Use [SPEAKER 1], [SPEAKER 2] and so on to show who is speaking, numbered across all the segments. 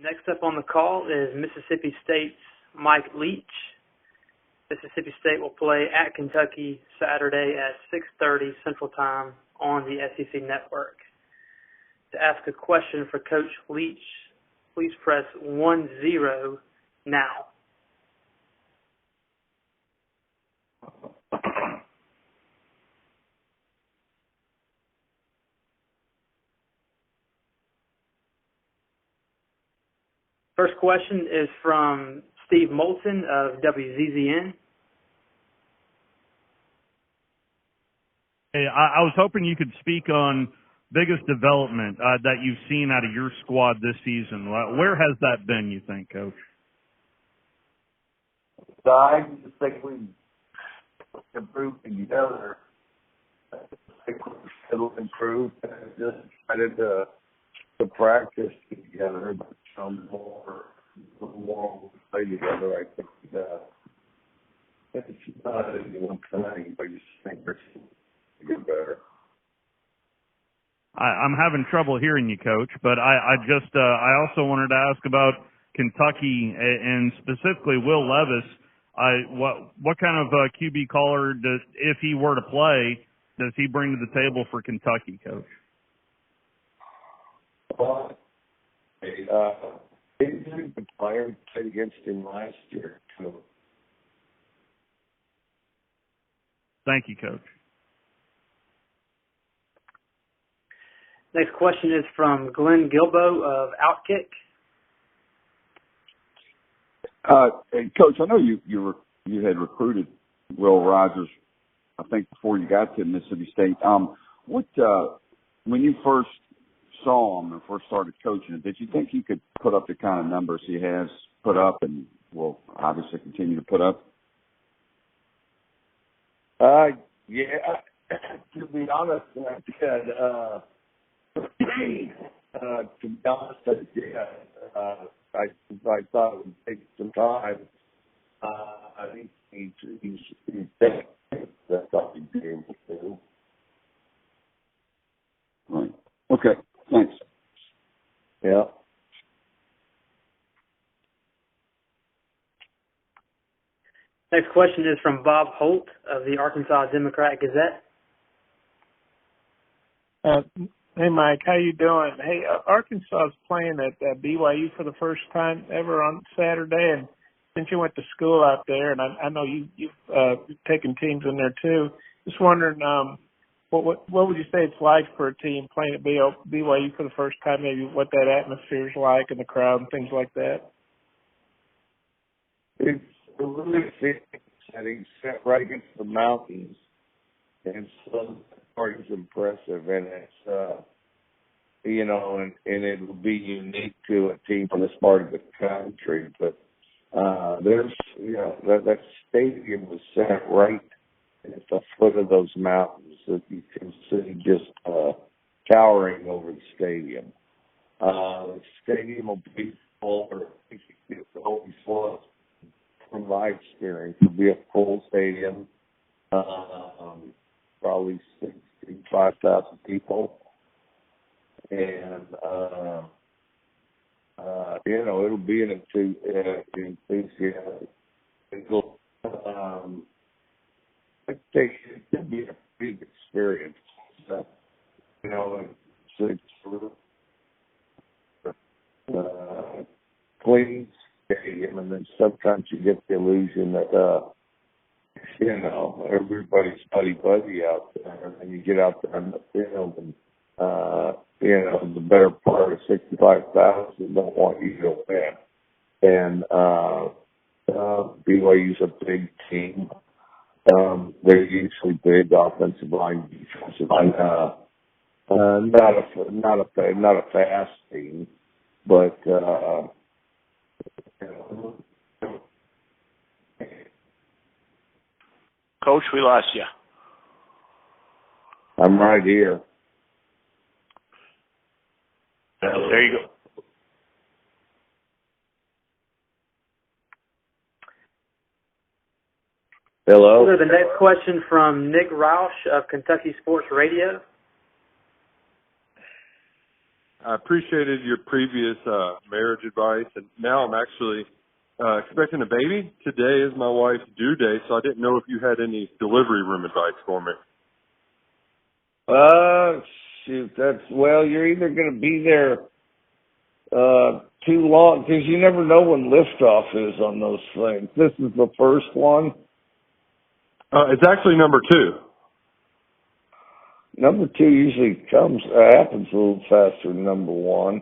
[SPEAKER 1] Next up on the call is Mississippi State's Mike Leach. Mississippi State will play at Kentucky Saturday at 6:30 Central Time on the SEC Network. To ask a question for Coach Leach, please press 10 now. First question is from Steve Moulton of WZZN.
[SPEAKER 2] Hey, I was hoping you could speak on biggest development that you've seen out of your squad this season. Where has that been, you think, Coach?
[SPEAKER 3] I just think we improved together. I think it'll improve. Just excited to practice together, but some more we'll play together. I think it's not anyone tonight, but you just think we're get better.
[SPEAKER 2] I'm having trouble hearing you, Coach, but I also wanted to ask about Kentucky and specifically Will Levis. What kind of QB caller if he were to play, does he bring to the table for Kentucky, Coach?
[SPEAKER 3] Well, the player played against him last year too.
[SPEAKER 2] Thank you, Coach.
[SPEAKER 1] Next question is from Glenn Gilbo of Outkick.
[SPEAKER 4] Hey, Coach, I know you had recruited Will Rogers, I think, before you got to Mississippi State. When you first saw him and first started coaching, did you think he could put up the kind of numbers he has put up and will obviously continue to put up?
[SPEAKER 3] Yeah. To be honest, I did. To be honest, I thought it would take some time. I think he's that's all he'd be able to do.
[SPEAKER 4] Right. Okay. Thanks.
[SPEAKER 3] Yeah.
[SPEAKER 1] Next question is from Bob Holt of the Arkansas Democrat-Gazette.
[SPEAKER 5] Hey, Mike, how you doing? Hey, Arkansas is playing at BYU for the first time ever on Saturday, and since you went to school out there, and I know you've taken teams in there too, just wondering what would you say it's like for a team playing at BYU for the first time, maybe what that atmosphere is like and the crowd and things like that?
[SPEAKER 3] It's a really setting set right against the mountains, and so that part is impressive, and it's and it'll be unique to a team from this part of the country. But there's that stadium was set right at the foot of those mountains that you can see just towering over the stadium. The stadium will be full, or I think it's always full. From my experience, it'll be a full stadium, probably 65,000 people, and it'll be an enthusiastic. I think it'll be a big experience. It's clean stadium, and then sometimes you get the illusion that everybody's buddy out there, and you get out there on the field, and the better part of 65,000 don't want you to win. And BYU's a big team. They're usually big offensive line, defensive line. Not a fast team, but
[SPEAKER 6] Coach, we lost you.
[SPEAKER 3] I'm right here.
[SPEAKER 6] There you go.
[SPEAKER 3] Hello.
[SPEAKER 1] We'll go to the next question from Nick Roush of Kentucky Sports Radio.
[SPEAKER 7] I appreciated your previous marriage advice, and now I'm actually expecting a baby. Today is my wife's due date, so I didn't know if you had any delivery room advice for me.
[SPEAKER 3] Shoot, you're either going to be there too long, because you never know when liftoff is on those things. This is the first one.
[SPEAKER 7] It's actually number 2.
[SPEAKER 3] Number 2 usually happens a little faster than number 1.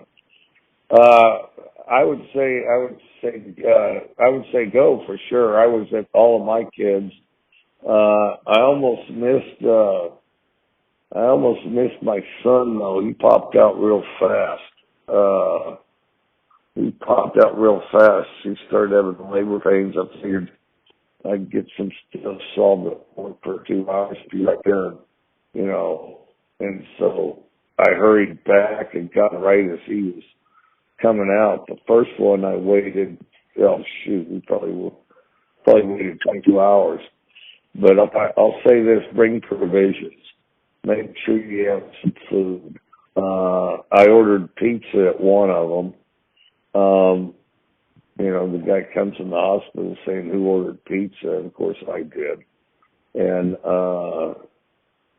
[SPEAKER 3] I would say go for sure. I was at all of my kids. I almost missed my son though. He popped out real fast. He started having labor pains. I figured I'd get some stuff solved at work for 2 hours, be right there, and so I hurried back and got right as he was coming out. The first one I waited, we probably waited 22 hours. But I'll say this, bring provisions. Make sure you have some food. I ordered pizza at one of them. The guy comes in the hospital saying who ordered pizza, and of course I did. And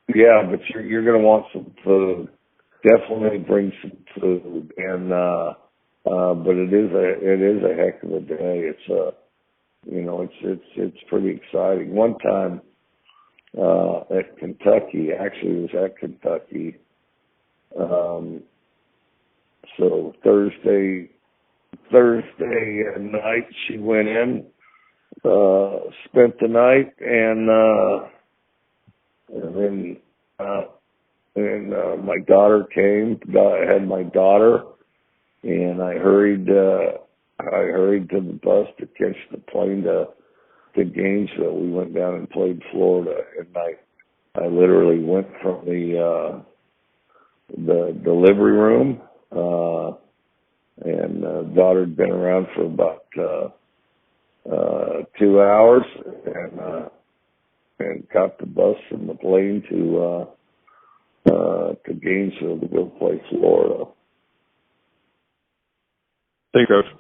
[SPEAKER 3] but you're going to want some food. Definitely bring some food. And but it is a heck of a day. It's it's pretty exciting. One time at Kentucky, actually it was at Kentucky. So Thursday night she went in, spent the night, and then my daughter came. I had my daughter, and I hurried to the bus to catch the plane to Gainesville. We went down and played Florida, and I literally went from the delivery room, and daughter had been around for about 2 hours, and got the bus from the plane to Gainesville to go play Florida.
[SPEAKER 7] Thank you, Coach.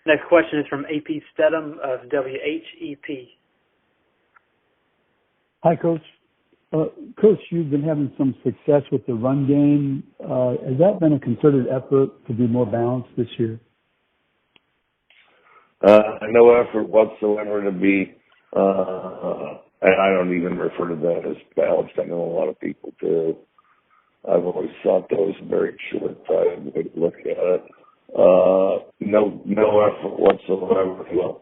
[SPEAKER 1] Next question is from AP Stedham of WHEP.
[SPEAKER 8] Hi, Coach. Coach, you've been having some success with the run game. Has that been a concerted effort to be more balanced this year?
[SPEAKER 3] No effort whatsoever to be, and I don't even refer to that as balanced. I know a lot of people do. I've always thought that was a very short-sighted way to look at it. No effort whatsoever to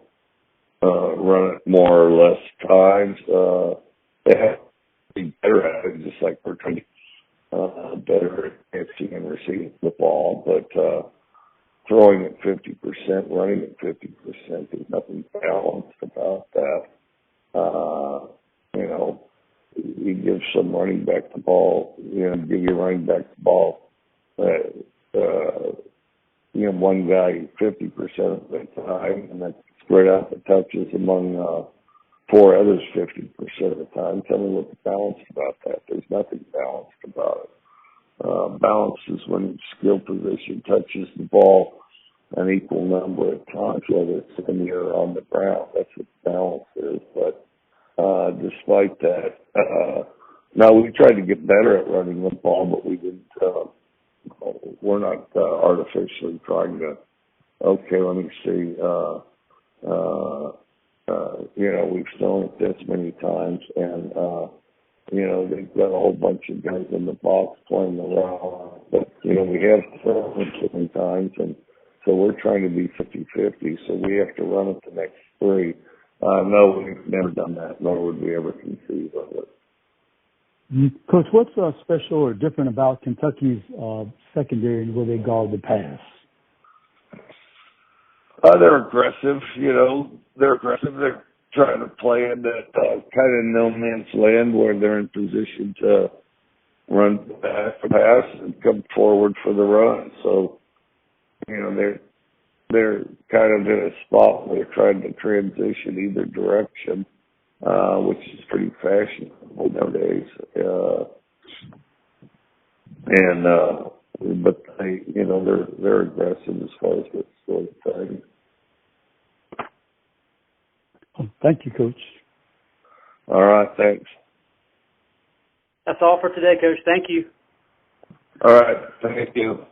[SPEAKER 3] run it more or less times. They have to be better at it, just like we're trying to better at catching and receiving the ball. But throwing at 50%, running at 50%, there's nothing balanced about that. You give some running back the ball, give your running back the ball. One guy 50% of the time, and then spread out the touches among 4 others 50% of the time. Tell me what's balanced about that. There's nothing balanced about it. Balance is when skill position touches the ball an equal number of times, whether it's in the air or on the ground. That's what balance is. But despite that, now we tried to get better at running the ball, but we didn't. We're not artificially trying to. Okay, let me see. We've thrown it this many times, and they've got a whole bunch of guys in the box playing around. But we have thrown it so many times, and so we're trying to be 50-50. So we have to run it the next 3. No, we've never done that, nor would we ever conceive of it.
[SPEAKER 8] Coach, what's special or different about Kentucky's secondary and where they guard the pass?
[SPEAKER 3] They're aggressive, They're aggressive. They're trying to play in that kind of no man's land where they're in position to run back the pass and come forward for the run. So, they're kind of in a spot where they're trying to transition either direction, which is pretty fashionable nowadays. and but they, they're aggressive as far as what's sort of thing.
[SPEAKER 8] Thank you, Coach.
[SPEAKER 3] All right, thanks.
[SPEAKER 1] That's all for today, Coach. Thank you.
[SPEAKER 3] All right, thank you.